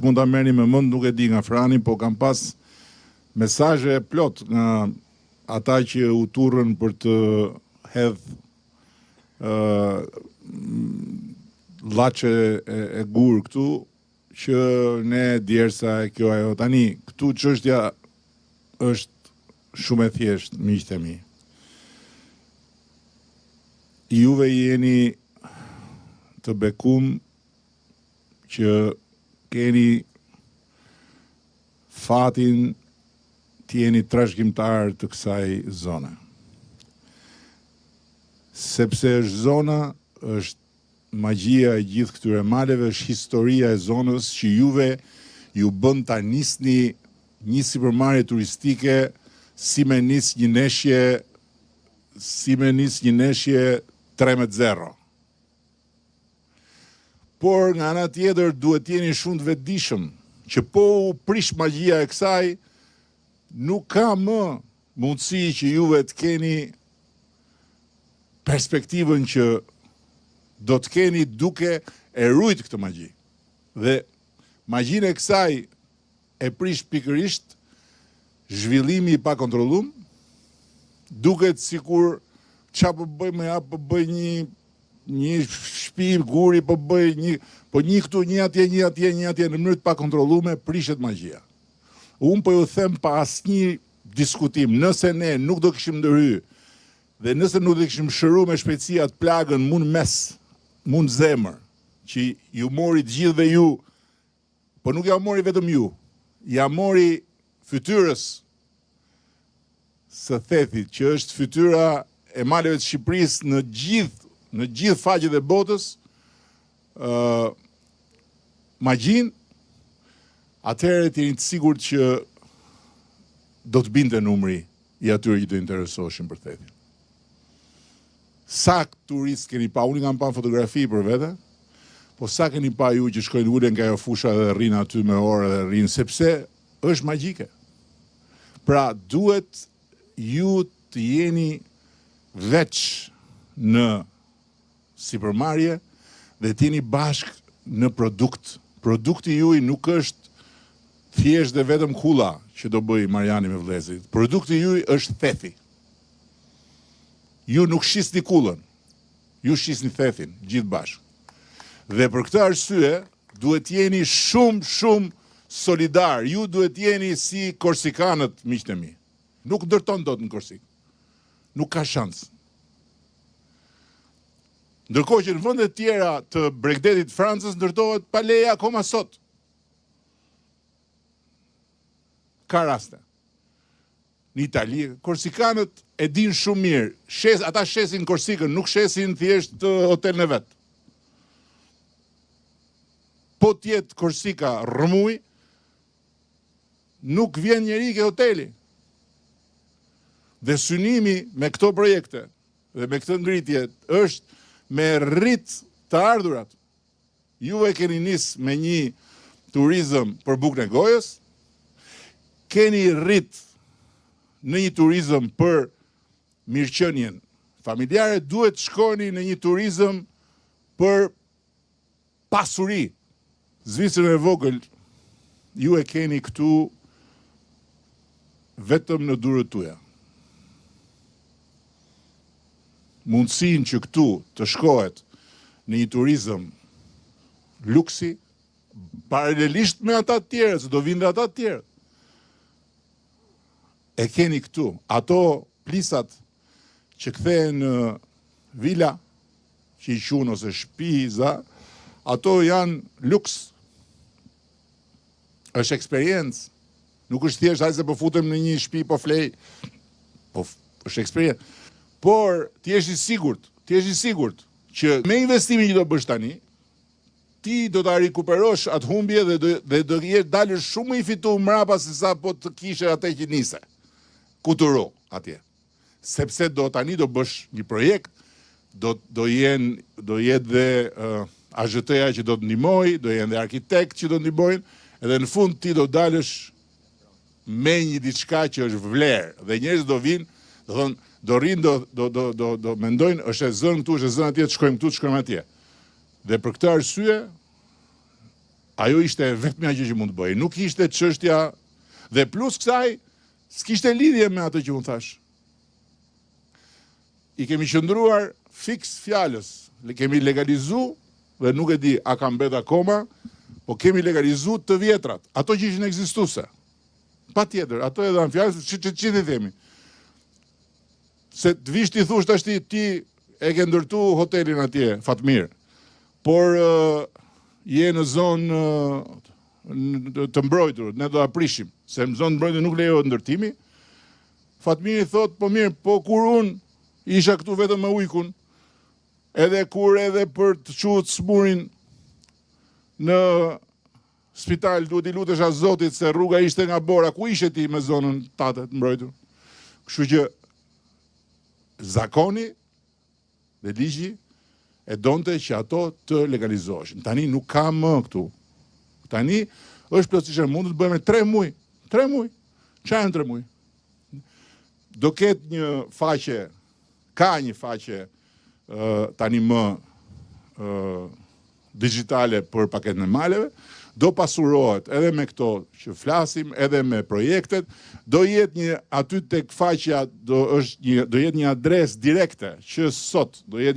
mund ta merrni me mend, nuk e di nga Frani, po kam pas mesazhe plot nga ata që u turrën për të hedh llaçe e gur këtu, që ne djersa e kjo ajo. Tani, këtu çështja është shumë e thjeshtë, miqtë e mi. Juve jeni të bekum që keni fatin të jeni trashëgimtar të kësaj zone. Sepse është zona, është magjia e gjithë këtyre maleve, është historia e zonës që juve ju bën ta nisni një sipërmarrje turistike si me nis një neshje 13-0. Por nga ana tjetër duhet jeni shumë të vetëdijshëm që po u prish magjia e kësaj, nuk ka më mundësi që juve të keni perspektivën që do të keni duke e rujt këtë magji. Dhe magjinë e kësaj e prish pikërisht zhvillimi i pakontrolluar, duket sikur çfarë po bëjmë, ja po bëj një shtëpi guri, po bëj një këtu, një atje, në mënyrë të pakontrolluar prishet magjia. Unë po ju them pa asnjë diskutim, nëse ne nuk do kishim ndërhyr dhe nëse nuk do kishim shëruar me shpejtësi atë plagën mund zemër, që ju mori të gjithëve ju, po nuk ja mori vetëm ju, ja mori fytyrës së thethit, që është fytyra e maleve të Shqipërisë në gjithë faqet e botës, magjin, atëherë të jeni të sigurt që do të binte numri i atyre që do interesoheshin për thethin. Sa turist keni pa, unë kam pa fotografi për vete, po sa keni pa ju që shkojnë ulen nga ajo fusha dhe rrinë aty me orë dhe rrinë, sepse është magjike. Pra duhet ju të jeni veç në sipërmarrje dhe të jeni bashk në produkt. Produkti juaj nuk është thjesht dhe vetëm kulla që do bëj Mariani me vëllezërit. Produkti juaj është thethi. Ju nuk shisni kullën, ju shisni thethin, gjithë bashkë. Dhe për këtë arsye, duhet jeni shumë solidar. Ju duhet jeni si korsikanët, miqtë e mi. Nuk ndërton dot në Korsikë. Nuk ka shans. Ndërkohë që në vendet tjera të Bregdetit Francës ndërtohet pa leje akoma sot. Ka raste. Në Itali, korsikanët e din shumë mirë. Ata shesin Korsikën, nuk shesin thjesht hotelin e vet. Po tjetë Korsika rrëmuj, nuk vjen njeri ke hoteli. Dhe synimi me këto projekte dhe me këtë ngritje është me rrit të ardhurat. Juve keni nis me një turizëm për bukën e gojës, keni rrit në një turizëm për mirëqenien familjare, duhet shkoni në një turizëm për pasuri. Zvicrën e vogël, ju e keni këtu vetëm në durët tuaja. Mundësin që këtu të shkohet në një turizëm luksi, paralelisht me ata të tjerë, se do vinë ata të tjerë. E keni këtu, ato plisat që kthehen në vila, që i quhen ose shtëpi, ato janë luks. Është eksperiencë. Nuk është thjesht hajde se po futem në një shtëpi po flej. Po është eksperiencë. Por ti je i sigurt që me investimin që do bësh tani, ti do ta rikuperosh atë humbje dhe do jesh dalësh shumë i fituar mbrapa se sa po të kishe atë që nise. Kuturo atje. Sepse tani do bësh një projekt, do jetë dhe AZT-ja që do të ndihmojë, do jenë dhe arkitekt që do ndihmojnë, edhe në fund ti do dalësh me një diçka që është vlerë dhe njerëzit do vinë, do thonë, do rinë, do mendojnë, është e zënë këtu, është e zënë atje, të shkojmë këtu, të shkojmë atje. Dhe për këtë arsye, Ajo ishte vetmja gjë që mund të bëj. Nuk ishte çështja dhe plus kësaj s'kishte lidhje me atë që unë thash. I kemi qëndruar fiks fjalës, kemi legalizu dhe nuk e di a ka mbet akoma, po kemi legalizu të vjetrat, ato që ishin ekzistuese. Patjetër, ato edhe në fjalë që ti themi. Se të vish ti thush tash ti e ke ndërtu hotelin atje, Fatmir, por je në zonë të mbrojtur, ne do ta prishim, se në zonë mbrojtur nuk lejohet ndërtimi. Fatmiri thot, po mirë, po kur unë isha këtu vetëm me ujkun, edhe për të qutë smurin në spital, duhet i lutesha Zotit se rruga ishte nga bora, ku ishe ti me zonën tatë të mbrojtur? Kështu që zakoni dhe ligji e donte që ato të legalizoheshin. Tani nuk ka më këtu. Tani është plotësisht mund të bëjmë 3 muaj. 3 muaj. Çfarë janë 3 muaj? Do ketë një faqe, ka një faqe tani më digjitale për paketën e maleve, do pasurohet edhe me këto që flasim, edhe me projektet, do jetë një aty tek faqja do jetë një adresë direkte që sot do jetë